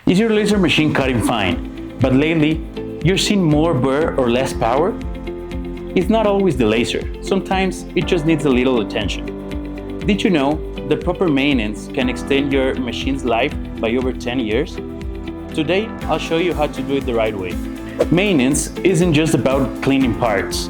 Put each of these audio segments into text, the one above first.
Is your laser machine cutting fine, but lately you're seeing more burr or less power? It's not always the laser. Sometimes it just needs a little attention. Did you know that proper maintenance can extend your machine's life by over 10 years? Today, I'll show you how to do it the right way. Maintenance isn't just about cleaning parts.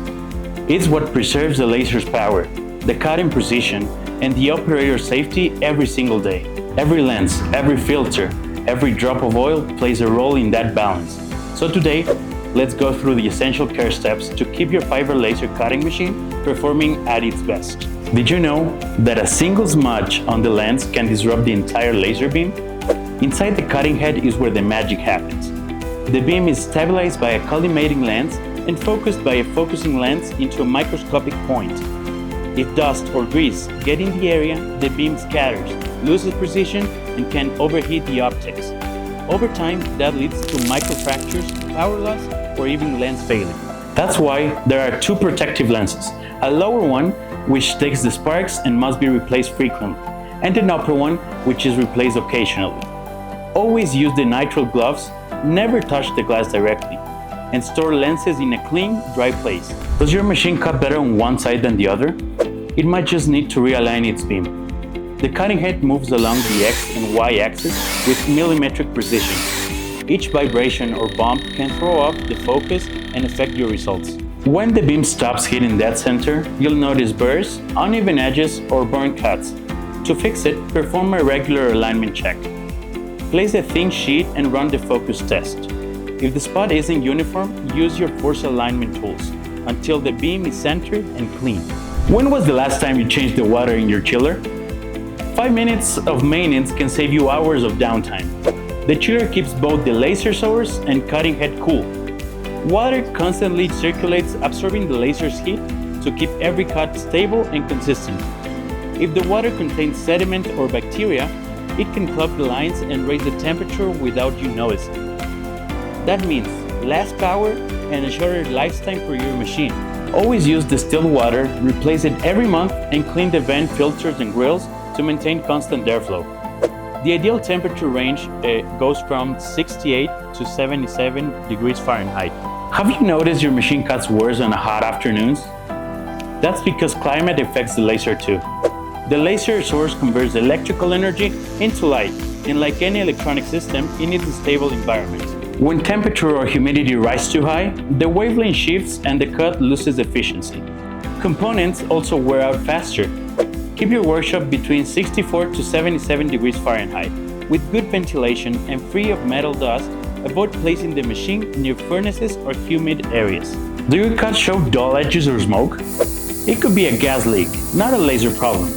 It's what preserves the laser's power, the cutting precision, and the operator's safety every single day. Every lens, every filter, every drop of oil plays a role in that balance. So today, let's go through the essential care steps to keep your fiber laser cutting machine performing at its best. Did you know that a single smudge on the lens can disrupt the entire laser beam? Inside the cutting head is where the magic happens. The beam is stabilized by a collimating lens and focused by a focusing lens into a microscopic point. If dust or grease get in the area, the beam scatters, loses precision, and can overheat the optics. Over time, that leads to microfractures, power loss, or even lens failing. That's why there are two protective lenses, a lower one which takes the sparks and must be replaced frequently, and an upper one which is replaced occasionally. Always use the nitrile gloves, never touch the glass directly, and store lenses in a clean, dry place. Does your machine cut better on one side than the other? It might just need to realign its beam. The cutting head moves along the X and Y axis with millimetric precision. Each vibration or bump can throw off the focus and affect your results. When the beam stops hitting dead center, you'll notice burrs, uneven edges, or burn cuts. To fix it, perform a regular alignment check. Place a thin sheet and run the focus test. If the spot isn't uniform, use your FORZA alignment tools until the beam is centered and clean. When was the last time you changed the water in your chiller? 5 minutes of maintenance can save you hours of downtime. The chiller keeps both the laser source and cutting head cool. Water constantly circulates, absorbing the laser's heat to keep every cut stable and consistent. If the water contains sediment or bacteria, it can clog the lines and raise the temperature without you noticing. That means less power and a shorter lifetime for your machine. Always use distilled water, replace it every month, and clean the vent filters and grills to maintain constant airflow. The ideal temperature range goes from 68 to 77 degrees Fahrenheit. Have you noticed your machine cuts worse on hot afternoons? That's because climate affects the laser too. The laser source converts electrical energy into light, and like any electronic system, it needs a stable environment. When temperature or humidity rise too high, the wavelength shifts and the cut loses efficiency. Components also wear out faster. Keep your workshop between 64 to 77 degrees Fahrenheit. With good ventilation and free of metal dust, avoid placing the machine near furnaces or humid areas. Do your cuts show dull edges or smoke? It could be a gas leak, not a laser problem,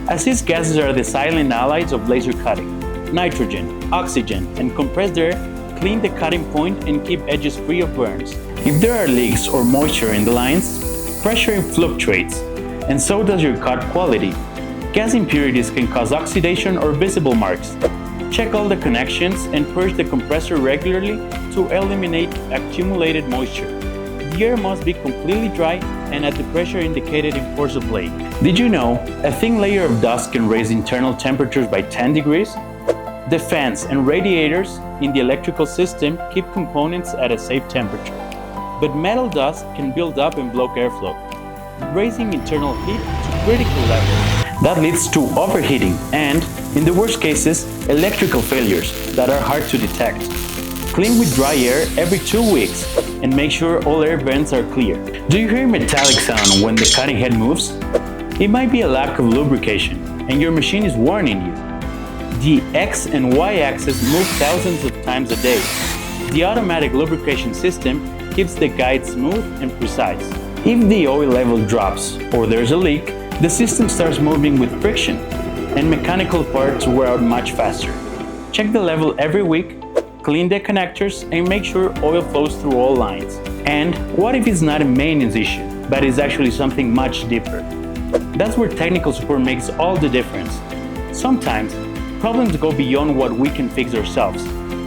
as these gases are the silent allies of laser cutting. Nitrogen, oxygen, and compressed air clean the cutting point and keep edges free of burns. If there are leaks or moisture in the lines, pressure fluctuates, and so does your cut quality. Gas impurities can cause oxidation or visible marks. Check all the connections and purge the compressor regularly to eliminate accumulated moisture. The air must be completely dry and at the pressure indicated in FORZA blade. Did you know a thin layer of dust can raise internal temperatures by 10 degrees? The fans and radiators in the electrical system keep components at a safe temperature, but metal dust can build up and block airflow, raising internal heat to critical levels. That leads to overheating and, in the worst cases, electrical failures that are hard to detect. Clean with dry air every 2 weeks and make sure all air vents are clear. Do you hear metallic sound when the cutting head moves? It might be a lack of lubrication and your machine is warning you. The X and Y axis move thousands of times a day. The automatic lubrication system keeps the guide smooth and precise. If the oil level drops or there's a leak, the system starts moving with friction, and mechanical parts wear out much faster. Check the level every week, clean the connectors, and make sure oil flows through all lines. And what if it's not a maintenance issue, but is actually something much deeper? That's where technical support makes all the difference. Sometimes, problems go beyond what we can fix ourselves,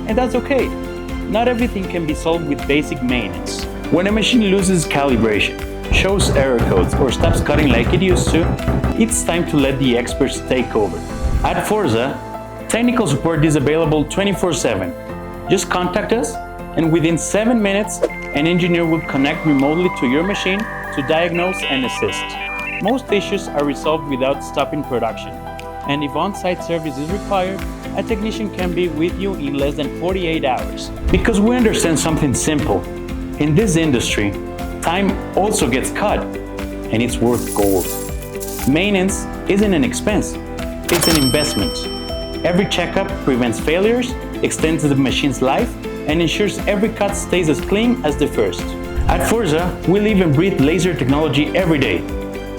and that's okay. Not everything can be solved with basic maintenance. When a machine loses calibration, shows error codes, or stops cutting like it used to, it's time to let the experts take over. At FORZA, technical support is available 24/7. Just contact us, and within 7 minutes, an engineer will connect remotely to your machine to diagnose and assist. Most issues are resolved without stopping production, and if on-site service is required, a technician can be with you in less than 48 hours. Because we understand something simple. In this industry, time also gets cut, and it's worth gold. Maintenance isn't an expense, it's an investment. Every checkup prevents failures, extends the machine's life, and ensures every cut stays as clean as the first. At FORZA, we live and breathe laser technology every day.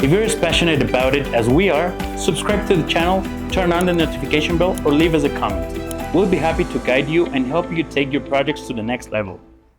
If you're as passionate about it as we are, subscribe to the channel, turn on the notification bell, or leave us a comment. We'll be happy to guide you and help you take your projects to the next level.